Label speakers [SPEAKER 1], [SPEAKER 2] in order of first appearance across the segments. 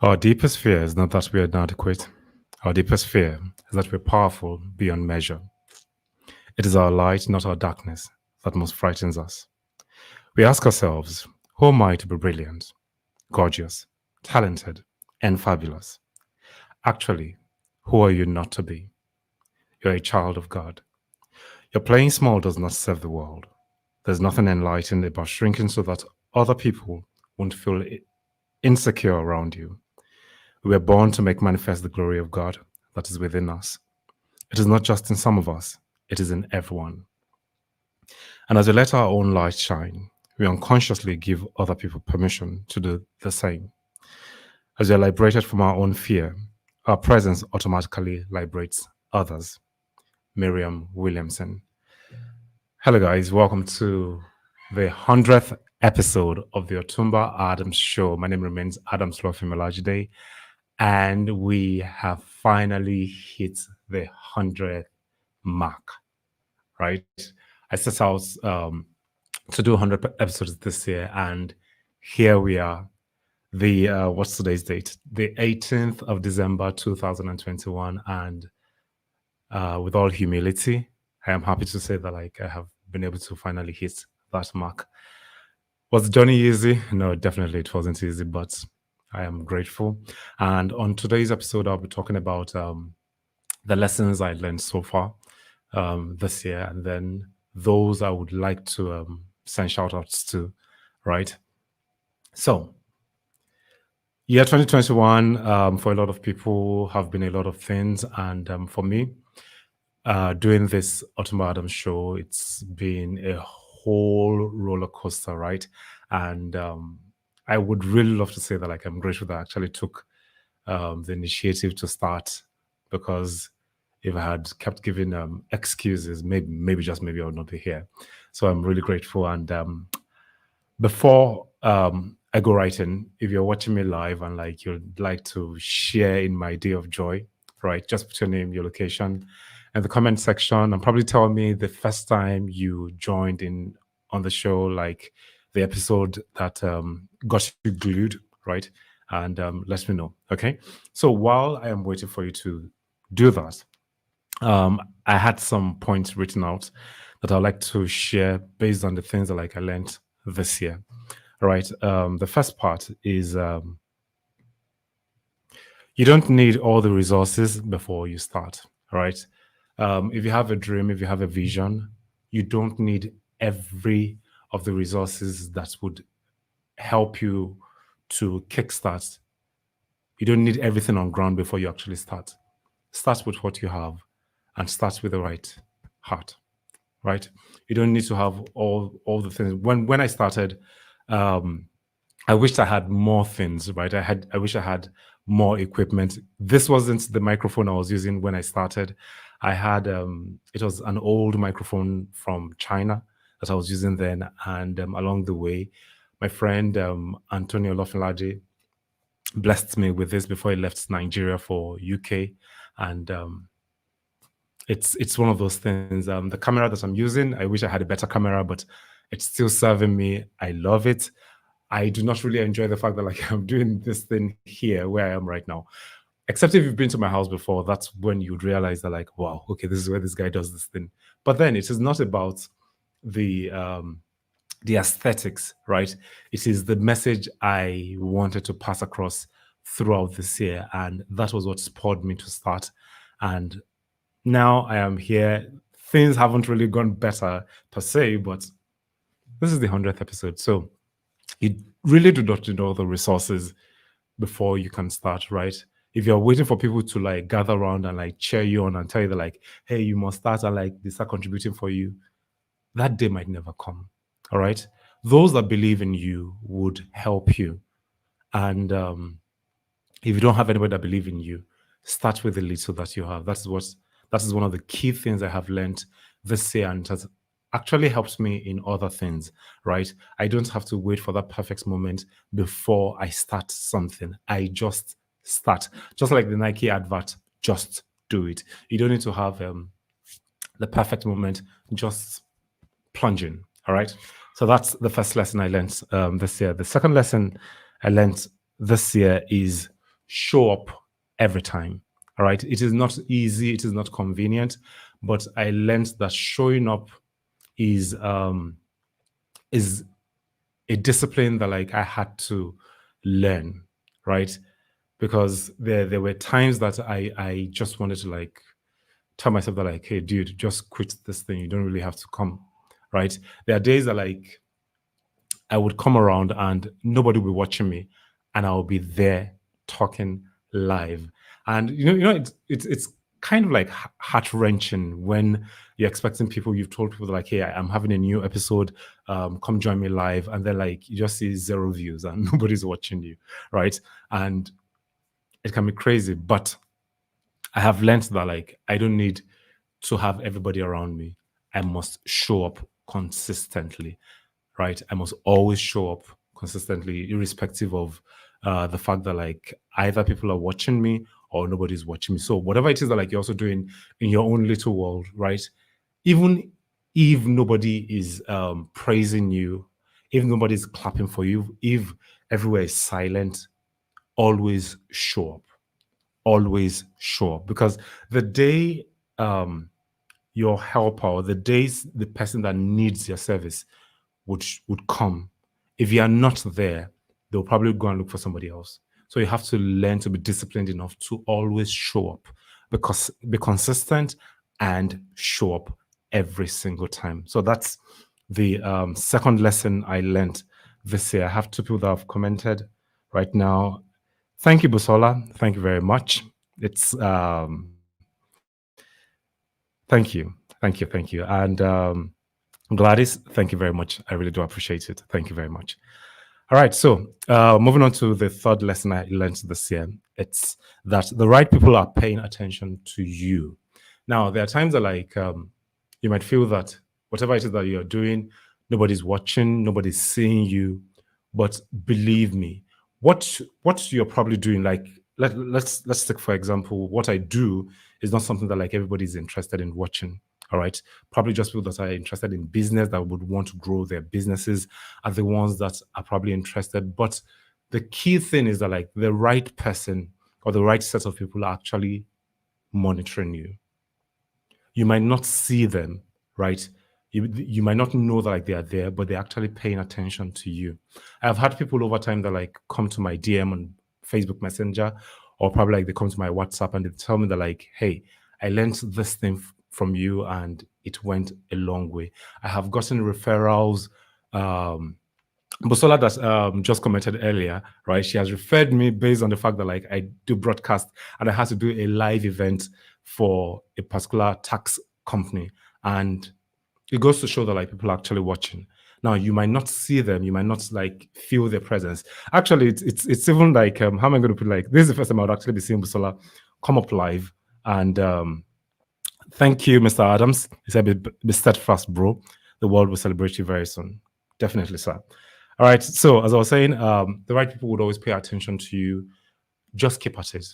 [SPEAKER 1] Our deepest fear is not that we are inadequate. Our deepest fear is that we're powerful beyond measure. It is our light, not our darkness, that most frightens us. We ask ourselves, who am I to be brilliant, gorgeous, talented, and fabulous? Actually, who are you not to be? You're a child of God. Your playing small does not serve the world. There's nothing enlightened about shrinking so that other people won't feel insecure around you. We were born to make manifest the glory of God that is within us. It is not just in some of us, it is in everyone. And as we let our own light shine, we unconsciously give other people permission to do the same. As we are liberated from our own fear, our presence automatically liberates others. Miriam Williamson. Hello, guys. Welcome to the 100th episode of the Otumba Adams Show. My name remains Adams Lofimolajide, and we have finally hit the 100th mark, right? I set out to do 100 episodes this year, and here we are. The what's today's date? The 18th of December 2021, and with all humility, I am happy to say that I have been able to finally hit that mark. Was the journey easy? No, definitely it wasn't easy, but I am grateful. And on today's episode, I'll be talking about the lessons I learned so far this year, and then those I would like to send shout outs to, right? So, year 2021 for a lot of people have been a lot of things, and for me, doing this Otumba Adams show, it's been a whole roller coaster, right? And I would really love to say that I'm grateful that I actually took the initiative to start, because if I had kept giving excuses, maybe just maybe I would not be here. So I'm really grateful. And before I go right in, if you're watching me live and you'd like to share in my day of joy, right? Just put your name, your location in the comment section, and probably tell me the first time you joined in on the show, like the episode that got you glued, right? And let me know. Okay. So while I am waiting for you to do that, I had some points written out that I'd like to share based on the things that I learned this year. All right. The first part is you don't need all the resources before you start. All right. If you have a dream, if you have a vision, you don't need every of the resources that would help you to kickstart. You don't need everything on ground before you actually start. Start with what you have and start with the right heart, right? You don't need to have all the things. When I started, I wished I had more things, right? I wish I had more equipment. This wasn't the microphone I was using when I started. I had it was an old microphone from China that I was using then, and along the way, my friend Antonio Lofinlaje blessed me with this before he left Nigeria for UK, and it's one of those things. The camera that I'm using, I wish I had a better camera, but it's still serving me. I love it. I do not really enjoy the fact that I'm doing this thing here where I am right now. Except if you've been to my house before, that's when you'd realize that wow, okay, this is where this guy does this thing. But then it is not about the aesthetics, right? It is the message I wanted to pass across throughout this year, and that was what spurred me to start. And now I am here. Things haven't really gone better per se, but this is the 100th episode, so you really do not need all the resources before you can start, right? If you're waiting for people to gather around and cheer you on and tell you that hey, you must start, and they start contributing for you, that day might never come. All right. Those that believe in you would help you. And if you don't have anybody that believe in you, start with the little that you have. That is one of the key things I have learned this year, and it has actually helps me in other things, right? I don't have to wait for that perfect moment before I start something. I just start. Just like the Nike advert, just do it. You don't need to have the perfect moment, just plunge in, all right? So that's the first lesson I learned this year. The second lesson I learned this year is show up every time. All right. It is not easy, it is not convenient, but I learned that showing up is is a discipline that like I had to learn, right? Because there were times that I just wanted to like tell myself that like, hey dude, just quit this thing. You don't really have to come. Right. There are days that like I would come around and nobody will be watching me, and I'll be there talking live. And it's kind of like heart wrenching when you're expecting people. You've told people like, "Hey, I'm having a new episode. Come join me live," and then like you just see zero views and nobody's watching you, right? And it can be crazy, but I have learned that like I don't need to have everybody around me. I must show up consistently, right? I must always show up consistently, irrespective of the fact that like either people are watching me or nobody's watching me. So whatever it is that like you're also doing in your own little world, right? Even if nobody is praising you, if nobody's clapping for you, if everywhere is silent, always show up. Always show up, because the day your helper, or the days the person that needs your service would come, if you are not there, they'll probably go and look for somebody else. So you have to learn to be disciplined enough to always show up, because be consistent and show up every single time. So that's the second lesson I learned this year. I have two people that have commented right now. Thank you, Busola. Thank you very much. It's thank you, thank you, thank you, and Gladys. Thank you very much. I really do appreciate it. Thank you very much. All right, so moving on to the third lesson I learned this year. It's that the right people are paying attention to you. Now, there are times that like you might feel that whatever it is that you're doing, nobody's watching, nobody's seeing you. But believe me, what you're probably doing, like let's take for example, what I do is not something that like everybody's interested in watching. All right. Probably just people that are interested in business, that would want to grow their businesses, are the ones that are probably interested. But the key thing is that like the right person or the right set of people are actually monitoring you. You might not see them, right? You might not know that like they are there, but they're actually paying attention to you. I've had people over time that like come to my DM on Facebook Messenger, or probably like they come to my WhatsApp and they tell me that like, hey, I learned this thing from you and it went a long way. I have gotten referrals. Bosola that just commented earlier, right? She has referred me based on the fact that like I do broadcast and I had to do a live event for a particular tax company, and it goes to show that like people are actually watching. Now you might not see them, you might not like feel their presence. Actually, it's even like how am I going to put it? Like this is the first time I would actually be seeing Bosola come up live, and thank you, Mr. Adams. He said, be steadfast, bro. The world will celebrate you very soon. Definitely, sir. All right. So, as I was saying, the right people would always pay attention to you. Just keep at it.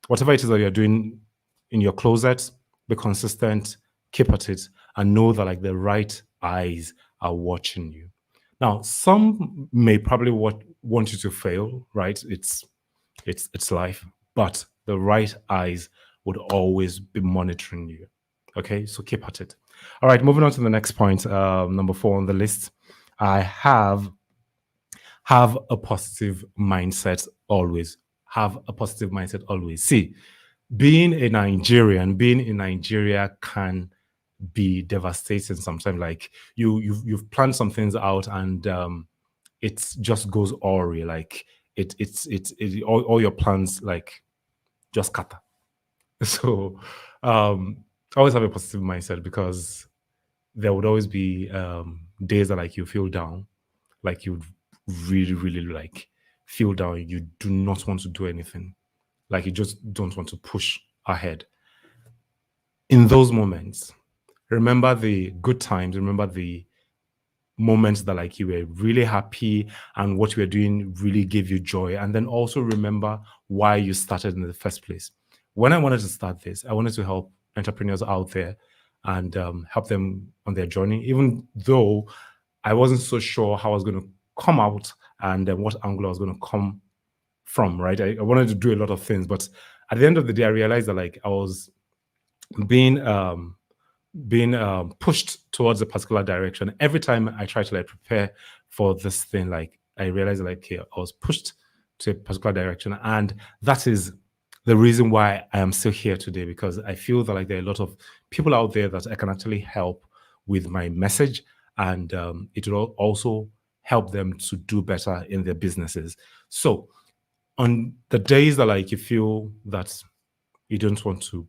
[SPEAKER 1] Whatever it is that you're doing in your closet, be consistent, keep at it, and know that like the right eyes are watching you. Now, some may probably want you to fail, right? It's life, but the right eyes would always be monitoring you. Okay, so keep at it. All right, moving on to the next point, number 4 on the list. I have a positive mindset always. Have a positive mindset always. See, being in Nigeria can be devastating sometimes. Like you've planned some things out and it just goes awry. Like all your plans like just scatter. So always have a positive mindset, because there would always be days that like you feel down, like you really, really like feel down. You do not want to do anything. Like you just don't want to push ahead. In those moments, remember the good times, remember the moments that like you were really happy and what you were doing really gave you joy. And then also remember why you started in the first place. When I wanted to start this, I wanted to help entrepreneurs out there and help them on their journey, even though I wasn't so sure how I was going to come out and what angle I was going to come from, right? I wanted to do a lot of things, but at the end of the day, I realized that like I was being pushed towards a particular direction. Every time I try to like prepare for this thing, like I realized like, okay, I was pushed to a particular direction. And that is the reason why I am still here today, because I feel that like there are a lot of people out there that I can actually help with my message. And it will also help them to do better in their businesses. So on the days that like you feel that you don't want to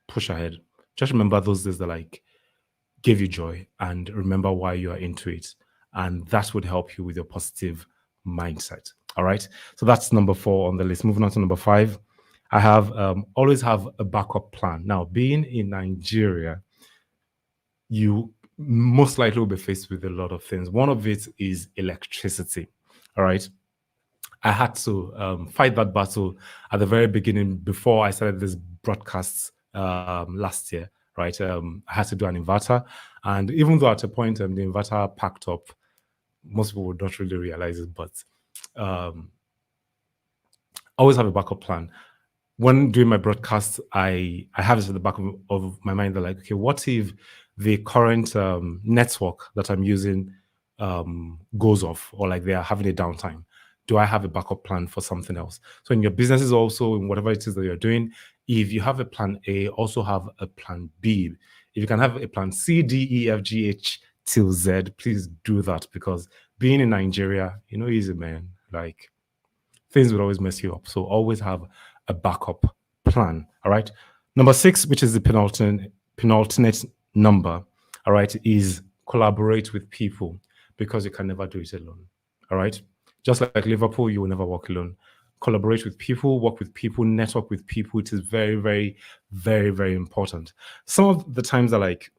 [SPEAKER 1] push ahead, just remember those days that like give you joy and remember why you are into it. And that would help you with your positive mindset. All right. So that's number 4 on the list. Moving on to number 5. I have always have a backup plan. Now, being in Nigeria, you most likely will be faced with a lot of things. One of it is electricity. All right. I had to fight that battle at the very beginning before I started this broadcasts last year, right? I had to do an inverter. And even though at a point the inverter packed up, most people would not really realize it, but um, always have a backup plan. When doing my broadcast, I have it at the back of my mind that like, okay, what if the current network that I'm using goes off, or like they are having a downtime? Do I have a backup plan for something else? So in your business is also in whatever it is that you're doing, if you have a plan A, also have a plan B. If you can have a plan C, D, E, F, G, H till Z, please do that, because being in Nigeria, easy man. Like things will always mess you up. So always have a backup plan. All right. Number 6, which is the penultimate number, all right, is collaborate with people, because you can never do it alone. All right. Just like Liverpool, you will never walk alone. Collaborate with people, work with people, network with people. It is very, very, very, very important. Some of the times that like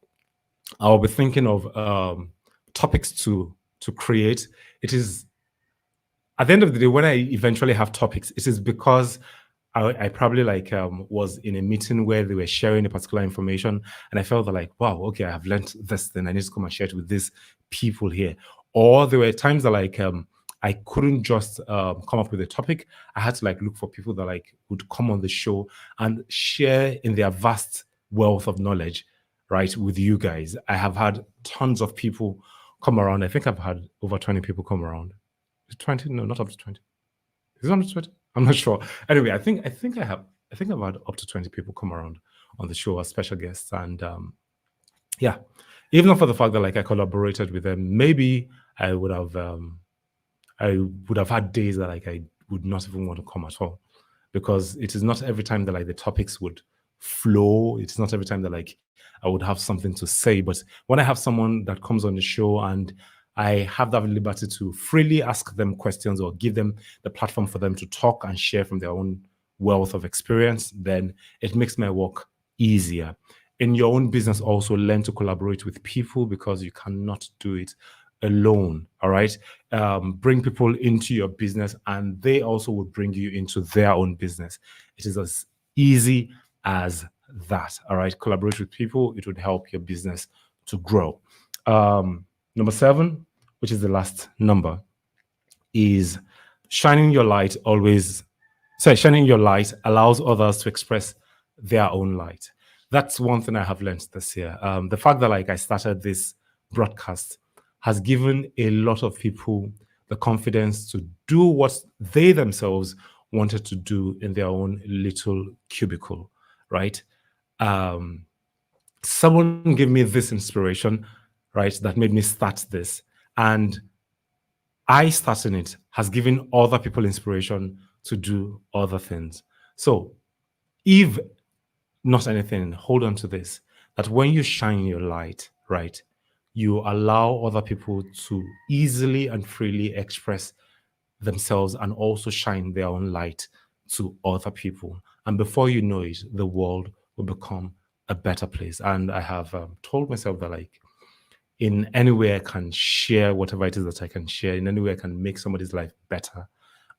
[SPEAKER 1] I'll be thinking of topics to create. It is at the end of the day, when I eventually have topics, it is because I probably like was in a meeting where they were sharing a particular information, and I felt that like, wow, okay, I have learned this thing. I need to come and share it with these people here. Or there were times that like I couldn't just come up with a topic. I had to like look for people that like would come on the show and share in their vast wealth of knowledge, right, with you guys. I have had tons of people come around. I think I've had over 20 people come around. 20? No, not up to 20. Is it up to 20? I'm not sure. Anyway, I think I've had up to 20 people come around on the show as special guests. And yeah, even for the fact that like I collaborated with them, maybe I would have had days that like I would not even want to come at all, because it is not every time that like the topics would flow. It's not every time that like I would have something to say. But when I have someone that comes on the show and I have that liberty to freely ask them questions or give them the platform for them to talk and share from their own wealth of experience, then it makes my work easier. In your own business, also learn to collaborate with people, because you cannot do it alone. All right. Bring people into your business, and they also will bring you into their own business. It is as easy as that. All right. Collaborate with people. It would help your business to grow. Number 7, which is the last number, is shining your light always. Sorry, shining your light allows others to express their own light. That's one thing I have learned this year. The fact that like I started this broadcast has given a lot of people the confidence to do what they themselves wanted to do in their own little cubicle, right? Um, Someone gave me this inspiration, right, that made me start this. And I starting it has given other people inspiration to do other things. So if not anything, hold on to this, that when you shine your light, right, you allow other people to easily and freely express themselves and also shine their own light to other people. And before you know it, the world will become a better place. And I have told myself that, like, in any way I can share whatever it is that I can share, in any way I can make somebody's life better,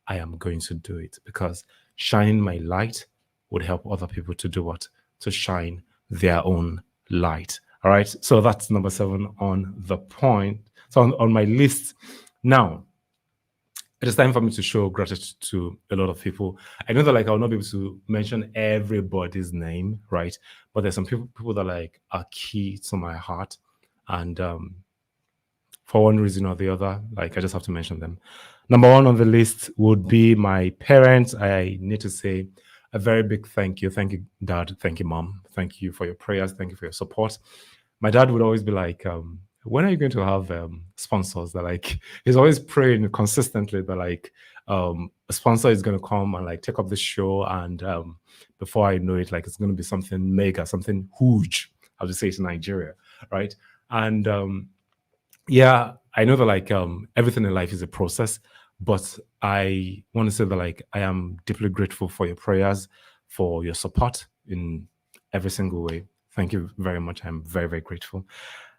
[SPEAKER 1] I am going to do it, because shining my light would help other people to do what? To shine their own light. All right. So that's number 7 on the point. So on my list. Now, it is time for me to show gratitude to a lot of people. I know that like I'll not be able to mention everybody's name, right? But there's some people that like are key to my heart, and for one reason or the other, like I just have to mention them. Number one on the list would be my parents. I need to say a very big thank you. Thank you, Dad. Thank you, Mom. Thank you for your prayers. Thank you for your support. My dad would always be like, when are you going to have sponsors? That like he's always praying consistently that like a sponsor is going to come and like take up the show, and before I know it, like it's going to be something mega, something huge. I'll just say it's Nigeria, right? And yeah, I know that like everything in life is a process, but I want to say that like I am deeply grateful for your prayers, for your support in every single way. Thank you very much. I'm very, very grateful.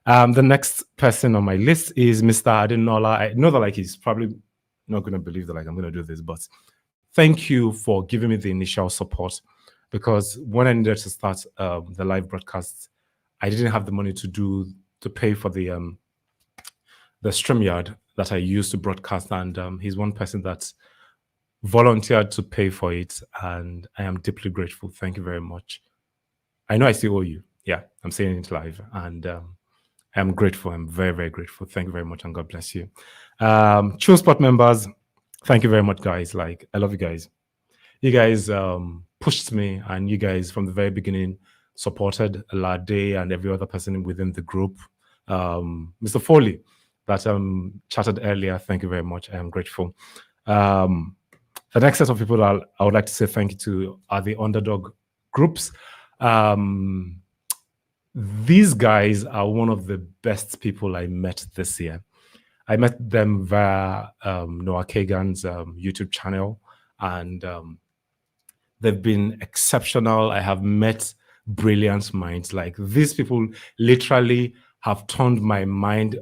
[SPEAKER 1] The next person on my list is Mr. Adenola. I know that like he's probably not going to believe that like I'm going to do this, but thank you for giving me the initial support, because when I needed to start the live broadcast, I didn't have the money to pay for the StreamYard that I used to broadcast, and he's one person that volunteered to pay for it, and I am deeply grateful. Thank you very much. I know I still owe you. Yeah, I'm saying it live, and I'm grateful. I'm very, very grateful. Thank you very much, and God bless you. Chill Spot members, thank you very much, guys. Like, I love you guys. You guys pushed me, and you guys from the very beginning supported Lade and every other person within the group. Mr. Foley, that chatted earlier, thank you very much. I am grateful. The next set of people I would like to say thank you to are the underdog groups. These guys are one of the best people I met this year. I met them via Noah Kagan's YouTube channel, and they've been exceptional. I have met brilliant minds. Like these people literally have turned my mind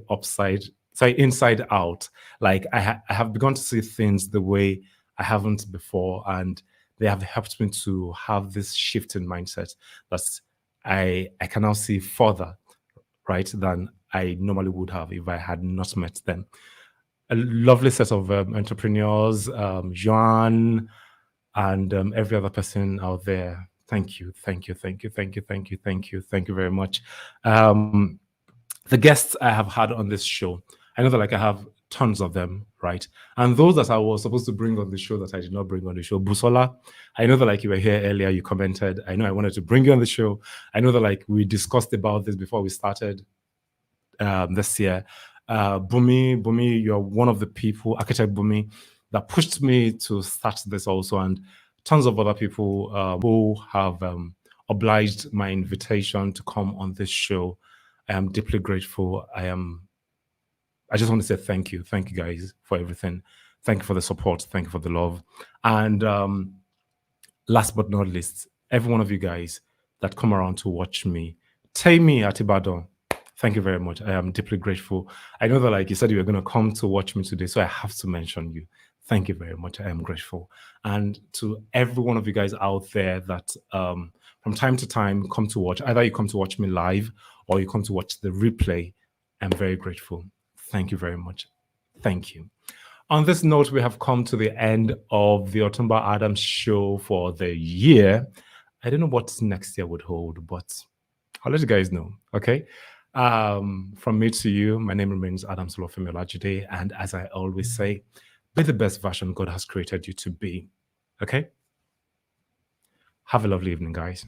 [SPEAKER 1] inside out. Like I have begun to see things the way I haven't before, and they have helped me to have this shift in mindset that I can now see further, right, than I normally would have if I had not met them. A lovely set of entrepreneurs, Joan, and every other person out there. Thank you, thank you, thank you, thank you, thank you, thank you, thank you very much. The guests I have had on this show, I know that like I have tons of them, right? And those that I was supposed to bring on the show that I did not bring on the show, Busola, I know that like you were here earlier, you commented. I know I wanted to bring you on the show. I know that like we discussed about this before we started this year. Bumi, you're one of the people, Architect Bumi, that pushed me to start this also, and tons of other people who have obliged my invitation to come on this show. I am deeply grateful. I just want to say thank you guys for everything. Thank you for the support. Thank you for the love. And last but not least, every one of you guys that come around to watch me, Taimi at Ibadan, thank you very much. I am deeply grateful. I know that, like you said, you were going to come to watch me today, so I have to mention you. Thank you very much. I am grateful. And to every one of you guys out there that from time to time come to watch, either you come to watch me live or you come to watch the replay, I'm very grateful. Thank you very much. Thank you. On this note, we have come to the end of the Otumba Adams show for the year. I don't know what next year would hold, but I'll let you guys know. Okay. From me to you, my name remains Adam Solofemi Olajide, and as I always say, be the best version God has created you to be. Okay? Have a lovely evening, guys.